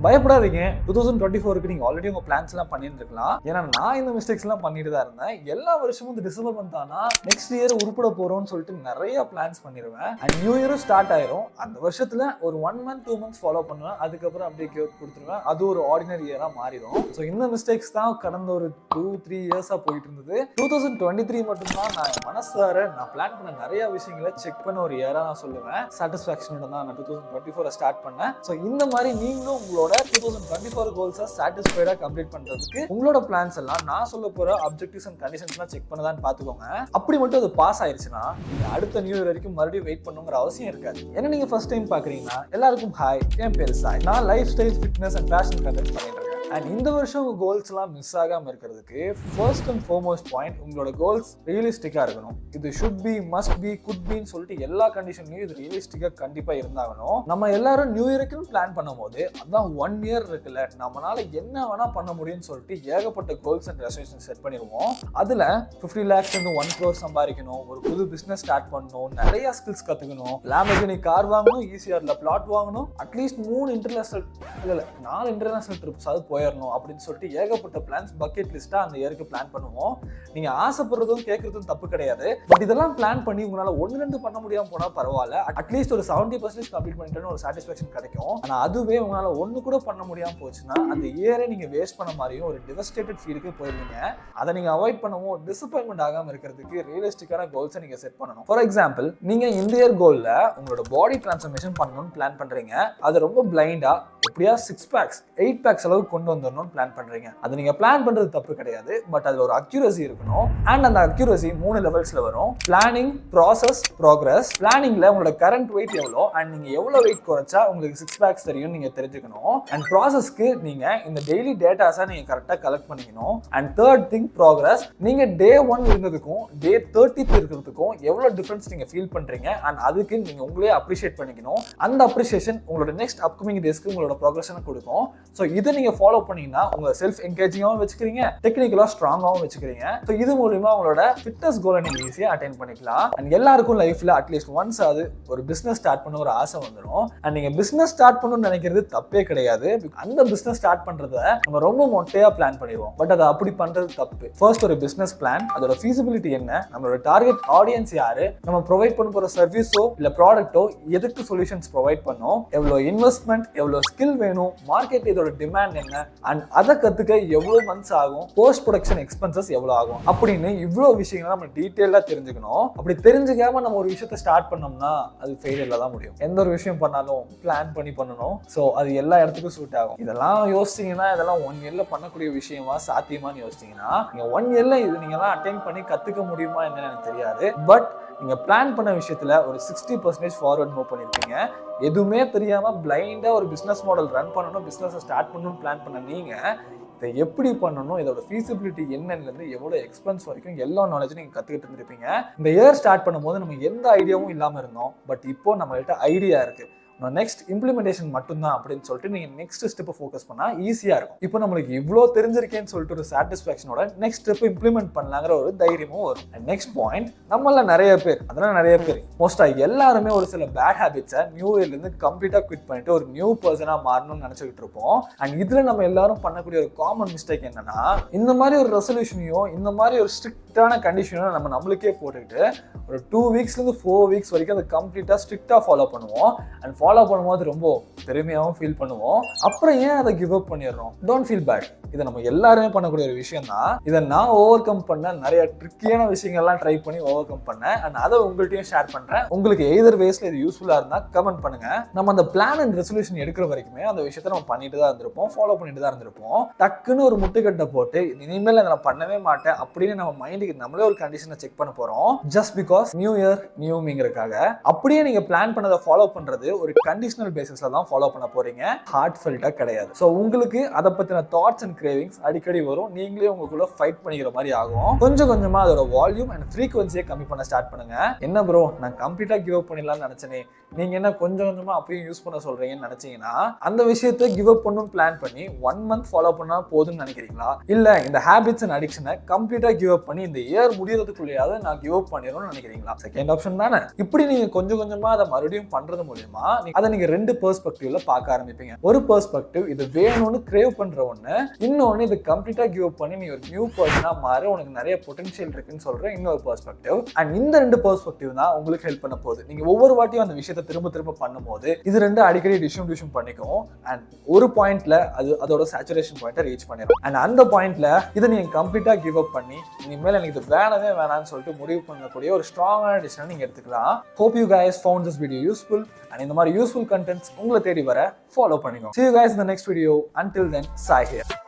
பயப்படாதீங்க. 2024க்கு நீங்க ஆல்ரெடி உங்க பிளான்ஸ் எல்லாம் பண்ணிருக்கலாம். ஏன்னா நான் இந்த மிஸ்டேக்ஸ் எல்லாம் பண்ணிட்டு தான் இருந்தேன். எல்லா வருஷமும் இந்த டிசம்பர் மந்த் ஆனா நெக்ஸ்ட் இயர் உருப்பட போறோம்னு சொல்லிட்டு நிறைய பிளான்ஸ் பண்ணிடுவேன். அண்ட் நியூ இயரும் ஸ்டார்ட் ஆயிரும். அந்த வருஷத்துல ஒரு 1 month 2 months ஃபாலோ பண்ணுவேன். அதுக்கப்புறம் அப்படியே கேப் கொடுத்துருவேன். அது ஒரு ஆர்டினரி இயரா மாறிடும். ஸோ இந்த மிஸ்டேக்ஸ் தான் கடந்த ஒரு 2-3 இயர்ஸா போயிட்டு இருந்தது. 2023 மட்டும்தான் நான் மனசார நான் பிளான் பண்ண நிறைய விஷயங்களை செக் பண்ண ஒரு இயரா நான் சொல்லுவேன். சாட்டிஸ்ஃபேக்ஷனோட தான் நான் 2024 ஸ்டார்ட் பண்ணேன். ஸோ இந்த மாதிரி நீங்களும் உங்களோட 2024 கோல்ஸை சாட்டிஸ்ஃபைடா கம்ப்ளீட் பண்றதுக்கு உங்களோட பிளான்ஸ் எல்லாம் நான் சொல்ல போற அப்ஜெக்டிவ்ஸ் அண்ட் கண்டிஷன்ஸ்லாம் செக் பண்ணதான்னு பாத்துக்கோங்க. அப்படி மட்டும் அது பாஸ் ஆயிருச்சுன்னா நீங்க அடுத்த நியூ இயர் வரைக்கும் மறுபடியும் வெயிட் பண்ணுங்கிற அவசியம் இருக்காது. ஏன்னா நீங்க ஃபர்ஸ்ட் டைம் பாக்குறீங்கன்னா எல்லாருக்கும் ஹாய், என் பேரு சாய். நான் life style, fitness and fashion content பண்ணிட்டு இருக்கேன். அண்ட் இந்த வருஷம் உங்க கோல்ஸ் எல்லாம் மிஸ் ஆகாம இருக்கிறதுக்கு ஃபர்ஸ்ட் அண்ட் ஃபார்மோஸ்ட் பாயிண்ட், உங்களோட கோல்ஸ் ரியலிஸ்டிக்கா இருக்கணும். இது should be, must be, good பின்னு சொல்லிட்டு எல்லா கண்டிஷன்லயும் இது ரியலிஸ்டிக்கா கண்டிப்பா இருந்தாகணும். நம்ம எல்லாரும் நியூ இயருக்குன்னு பிளான் பண்ணும் போது அதான் 1 year இருக்குல்ல, நம்மளால என்ன வேணா பண்ண முடியும்னு சொல்லிட்டு ஏகப்பட்ட கோல்ஸ் அண்ட் ரெசல்யூஷன் செட் பண்ணிடுவோம். அதுல 50 lakhs to 1 crore சம்பாதிக்கணும், ஒரு புது பிசினஸ் ஸ்டார்ட் பண்ணணும், நிறைய ஸ்கில்ஸ் கத்துக்கணும், லாம்பர்கினி கார் வாங்கணும், ஈசிஆர்ல பிளாட் வாங்கணும், அட்லீஸ்ட் 4 இன்டர்நேஷனல் ட்ரிப்ஸ் அது போயிடணும் அப்படின்னு சொல்லிட்டு ஏகப்பட்ட பிளான்ஸ் பக்கெட் லிஸ்டா அந்த இயருக்கு பிளான் பண்ணுவோம். நீங்க ஆசைப்படுறதும் கேட்கறதும் தப்பு கிடையாது. பட் இதெல்லாம் பிளான் பண்ணி உங்களால 1-2 பண்ண முடியாம போனா பரவாயில்ல. அட்லீஸ்ட் ஒரு 70% கம்ப்ளீட் பண்ணிட்டு ஒரு சாட்டிஸ்ஃபேக்ஷன் கிடைக்கும். ஆனா அதுவே உங்களால 1 கூட பண்ண முடியாம போச்சுன்னா அந்த இயரை நீங்க வேஸ்ட் பண்ண மாதிரியும் ஒரு டிவஸ்டேட்டட் ஃபீலுக்கு போயிருவீங்க. அதை நீங்க அவாய்ட் பண்ணவும் டிசப்பாயின்மெண்ட் ஆகாம இருக்கிறதுக்கு ரியலிஸ்டிக்கான கோல்ஸை நீங்க செட் பண்ணணும். ஃபார் எக்ஸாம்பிள், நீங்க இந்த இயர் கோல்ல உங்களோட பாடி டிரான்ஸ்ஃபர்மேஷன் பண்ணணும்னு பிளான் பண்றீங்க. அது ரொம்ப பிளைண்டா எப்படியா 6 packs 8 packs அளவுக்கு கொண்டு வந்துடணும்னு பிளான் பண்றீங்க. அது நீங்க பிளான் பண்றது தப்பு கிடையாது. பட் அதுல ஒரு அக்யூரசி இருக்கணும். அண்ட் அந்த அக்யூரசி 3 லெவல்ஸ்ல வரும். Planning, process, progress. பிளானிங்ல உங்களோட கரண்ட் வெயிட் எவ்வளோ அண்ட் நீங்க எவ்வளவு வெயிட் குறைச்சா உங்களுக்கு 6 packs தெரியும் நீங்க தெரிஞ்சுக்கணும். அண்ட் ப்ராசஸ்க்கு நீங்க இந்த டெய்லி டேட்டாஸை நீங்க கரெக்டா கலெக்ட் பண்ணிக்கணும். அண்ட் தேர்ட் திங் ப்ராக்ரஸ், நீங்க டே 1 இருந்ததுக்கும் டே 30th இருக்கிறதுக்கும் எவ்வளவு டிஃபரன்ஸ் நீங்க ஃபீல் பண்றீங்க அண்ட் அதுக்கு நீங்க உங்களே அப்ரிஷியேட் பண்ணிக்கணும். அந்த அப்ரிஷியேஷன் உங்களோட நெக்ஸ்ட் அப்கமிங் டேஸ்க்கு உங்களோட ப்ராக்ரஷனை கொடுக்கும். ஸோ இதை நீங்க ஃபாலோ பண்ணீங்கன்னா உங்க செல்ஃப் என்கேஜிங்காகவும் வச்சுக்கிறீங்க, டெக்னிக்கலா ஸ்ட்ராங்காகவும் வச்சுக்கிறீங்க. ஸோ இது மூலமா உங்களோட ஃபிட்னஸ் கோலை நீங்க ஈஸியா அட்டைன் பண்ணிக்கலாம். அண்ட் எல்லாருக்கும் லைஃப்ல அட்லீஸ்ட் ஒன்ஸ் அது ஒரு பிசினஸ் ஸ்டார்ட் பண்ண ஒரு ஆசை வந்துடும். அண்ட் நீங்க பிசினஸ் ஸ்டார்ட் பண்ணணும்னு நினைக்கிறது தப்பே கிடையாது. அந்த பிசினஸ் ஸ்டார்ட் பண்றத நம்ம ரொம்ப மொட்டையா பிளான் பண்ணிடுவோம். பட் அதை அப்படி பண்றது தப்பு. ஃபர்ஸ்ட் ஒரு பிசினஸ் பிளான், அதோட ஃபீசிபிலிட்டி என்ன, நம்மளோட டார்கெட் ஆடியன்ஸ் யாரு, நம்ம ப்ரொவைட் பண்ண போற சர்வீஸோ இல்ல ப்ராடக்ட்டோ எதுக்கு சொல்யூஷன்ஸ் ப்ரொவைட் பண்ணோம், எவ்வளவு இன்வெஸ்ட்மெண்ட், எவ்வளவு ஸ்கில் வேணும், மார்க்கெட் இதோட டிமாண்ட் என்ன, அண்ட் அதை கத்துக்க எவ்வளவு மந்த்ஸ் ஆகும், போஸ்ட் ப்ரொடக்ஷன் எக்ஸ்பென்சஸ் எவ்வளவு ஆகும் அப்படின்னு இவ்வளவு விஷயங்களை நம்ம டீட்டெயிலா தெரிஞ்சுக்கணும். அப்படி தெரிஞ்சுக்காம நம்ம ஒரு விஷயத்தை ஸ்டார்ட் பண்ணோம்னா அது ஃபெயிலியர்ல தான் முடியும். எந்த ஒரு விஷயம் பண்ணாலும் பிளான் பண்ணி பண்ணணும். ஸோ அது எல்லா இடத்துக்கும் சூட் ஆகும். இதெல்லாம் யோசிச்சீங்கன்னா இதெல்லாம் 1 yearல பண்ணக்கூடிய விஷயமா சாத்தியமானு யோசிச்சீங்கன்னா நீங்க 1 yearல இது நீங்க எல்லாம் அட்டைன் பண்ணி கத்துக்க முடியுமா என்னன்னு எனக்கு தெரியாது. பட் நீங்க பிளான் பண்ண விஷயத்துல ஒரு 60% ஃபார்வர்ட் மூவ் பண்ணிருக்கீங்க. எதுவுமே தெரியாம பிளைண்டா ஒரு பிசினஸ் மாடல் ரன் பண்ணணும், பிசினஸ் ஸ்டார்ட் பண்ணணும்னு பிளான் பண்ண நீங்க இதை எப்படி பண்ணணும், இதோட ஃபீசிபிலிட்டி என்னன்னு எவ்வளவு எக்ஸ்பென்ஸ் வரைக்கும் எல்லா நாலேஜும் நீங்க கத்துக்கிட்டு இருந்திருப்பீங்க. இந்த இயர் ஸ்டார்ட் பண்ணும்போது நம்ம எந்த ஐடியாவும் இல்லாம இருந்தோம். பட் இப்போ நம்மகிட்ட ஐடியா இருக்கு. நெக்ஸ்ட் இம்ப்ளிமெண்டேஷன் மட்டும்தான் அப்படின்னு சொல்லிட்டு நீங்க நெக்ஸ்ட் ஸ்டெப் ஃபோக்கஸ் பண்ணா ஈஸியா இருக்கும். இப்போ நம்மளுக்கு இவ்வளோ தெரிஞ்சிருக்கேன்னு சொல்லிட்டு ஒரு சாட்டிஸ்ஃபேக்ஷனோட நெக்ஸ்ட் ஸ்டெப் இம்ப்ளிமெண்ட் பண்ணலாங்கிற ஒரு தைரியமும் வரும். நெக்ஸ்ட் பாயிண்ட், நம்மள நிறைய பேர் மோஸ்டா எல்லாருமே ஒரு சில பேட் ஹேபிட்ஸை நியூ இயர்ல இருந்து கம்ப்ளீட்டா குவிட் பண்ணிட்டு ஒரு நியூ பர்சனா மாறணும்னு நினைச்சுக்கிட்டு இருப்போம். அண்ட் இதுல நம்ம எல்லாரும் பண்ணக்கூடிய ஒரு காமன் மிஸ்டேக் என்னன்னா, இந்த மாதிரி ஒரு ரெசல்யூஷனையும் இந்த மாதிரி ஒரு ஸ்ட்ரிக்டான கண்டிஷனையும் நம்மளுக்கே போட்டுக்கிட்டு ஒரு 2 weeksல இருந்து 4 weeks வரைக்கும் அதை கம்ப்ளீட்டா ஸ்ட்ரிக்டா ஃபாலோ பண்ணுவோம். அண்ட் ஃபாலோ பண்ணும்போது ரொம்ப பெருமையாகவும் ஃபீல் பண்ணுவோம். அப்புறம் ஏன் அதை கிவ் அப் பண்ணிடுறோம்? Don't feel bad. இதை நம்ம எல்லாருமே பண்ணக்கூடிய ஒரு விஷயம் தான். இதை நான் ஓவர் கம் பண்ண நிறைய ட்ரிக்கியான விஷயங்கள்லாம் ட்ரை பண்ணி ஓவர் கம் பண்ணேன். அண்ட் அதை உங்கள்கிட்டயும் ஷேர் பண்றேன். உங்களுக்கு எய்தர் வேஸ்ல இது யூஸ்ஃபுல்லா இருந்தா கமெண்ட் பண்ணுங்க. நம்ம அந்த பிளான் அண்ட் ரெசல்யூஷன் எடுக்கிற வரைக்குமே அந்த விஷயத்தை நம்ம பண்ணிட்டு தான் இருந்திருப்போம், ஃபாலோ பண்ணிட்டு தான் இருந்திருப்போம். டக்குன்னு ஒரு முட்டுக்கட்டை போட்டு இனிமேல் அதை நான் பண்ணவே மாட்டேன் அப்படின்னு நம்ம மைண்டுக்கு நம்மளே ஒரு கண்டிஷனை செக் பண்ண போறோம். Just because new year new மீங்கிறதுக்காக. அப்படியே நீங்க பிளான் பண்ணதை ஃபாலோ பண்றது ஒரு கண்டிஷனல் பேசிஸ்ல தான் ஃபாலோ பண்ண போறீங்க, ஹார்ட் ஃபெல்ட்டா கிடையாது. ஸோ உங்களுக்கு அதை பத்தின தாட்ஸ் அண்ட் கிரேவிங்ஸ் அடிக்கடி வரும். நீங்களே உங்களுக்குள்ள ஃபைட் பண்ணிக்கிற மாதிரி ஆகும். கொஞ்சம் கொஞ்சமா அதோட வால்யூம் அண்ட் ஃப்ரீக்வன்சியை கம்மி பண்ண ஸ்டார்ட் பண்ணுங்க. என்ன ப்ரோ, நான் கம்ப்ளீட்டா கிவ் அப் பண்ணிடலாம்னு நினைச்சேனே, நீங்க என்ன கொஞ்சம் கொஞ்சமா அப்பயும் யூஸ் பண்ண சொல்றீங்கன்னு நினைச்சீங்கன்னா அந்த விஷயத்தை கிவ் அப் பண்ணணும் பிளான் பண்ணி 1 month ஃபாலோ பண்ணா போதும்னு நினைக்கிறீங்களா? இல்ல இந்த ஹேபிட்ஸ் அண்ட் அடிக்ஷனை கம்ப்ளீட்டா கிவ் அப் பண்ணி இந்த இயர் முடியறதுக்குள்ளேயாவது நான் கிவ் அப் பண்ணிடணும்னு நினைக்கிறீங்களா? செகண்ட் ஆப்ஷன் தானே. இப்படி நீங்க கொஞ்சம் கொஞ்சமா அதை மறுபடியும் பண்றது மூலியமா அதை நீங்க ரெண்டு பெர்ஸ்பெக்டிவ்ல பார்க்க ஆரம்பிப்பீங்க. ஒரு பெர்ஸ்பெக்டிவ் இது வேணும்னு கிரேவ் பண்ற ஒண்ணு, இன்னொன்னு இது கம்ப்ளீட்டா கிவ் அப் பண்ணி நீ ஒரு நியூ பர்சனா மாற உனக்கு நிறைய பொட்டன்ஷியல் இருக்குன்னு சொல்ற இன்னொரு பெர்ஸ்பெக்டிவ். அண்ட் இந்த ரெண்டு பெர்ஸ்பெக்டிவ் தான் உங்களுக்கு ஹெல்ப் பண்ண போகுது. நீங்க ஒவ்வொரு வாட்டியும் அந்த விஷயத்தை திரும்ப திரும்ப பண்ணும்போது இது ரெண்டு அடிக்கடி டிஷ்யூம் பண்ணிக்கும். அண்ட் ஒரு பாயிண்ட்ல அதோட சேச்சுரேஷன் பாயிண்ட்டை ரீச் பண்ணிடும். அண்ட் அந்த பாயிண்ட்ல இதை நீங்க கம்ப்ளீட்டா கிவ் அப் பண்ணி இனிமேல் எனக்கு இது வேணவே வேணாம்னு சொல்லிட்டு முடிவு பண்ணக்கூடிய ஒரு ஸ்ட்ராங்கான டிசிஷனை நீங்க எடுத்துக்கலாம். Hope you guys found this video useful, and இந்த மாதிரி useful contents உங்களை தேடி வர ஃபாலோ பண்ணிக்கோங்க. See you guys in the next video. Until then, Sai here.